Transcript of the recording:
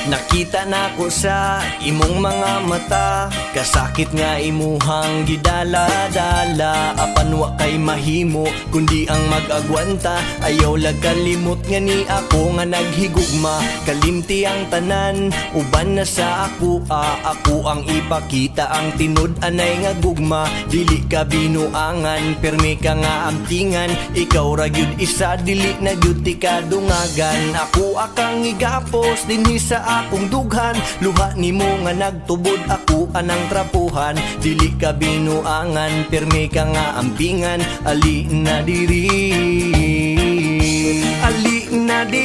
Nakita na ko sa imong mga mata, kasakit nga imuhang gidala-dala. Apan wa kay mahimo kundi ang mag-agwanta. Ayaw lag kalimot nga ni ako nga naghigugma. Kalimti ang tanan, uban na sa ako. Ako ang ipakita ang tinud anay nga gugma. Dili ka binuangan, permi ka nga amtingan. Ikaw ra gyud isa, dili na gyud ti ka dungagan. Ako akang igapos dinhi sa akong dughan. Luha nimo nga nagtubod, ako anang trapuhan. Dili ka binuangan, permi ka nga ampingan. Ali na diri, ali na diri.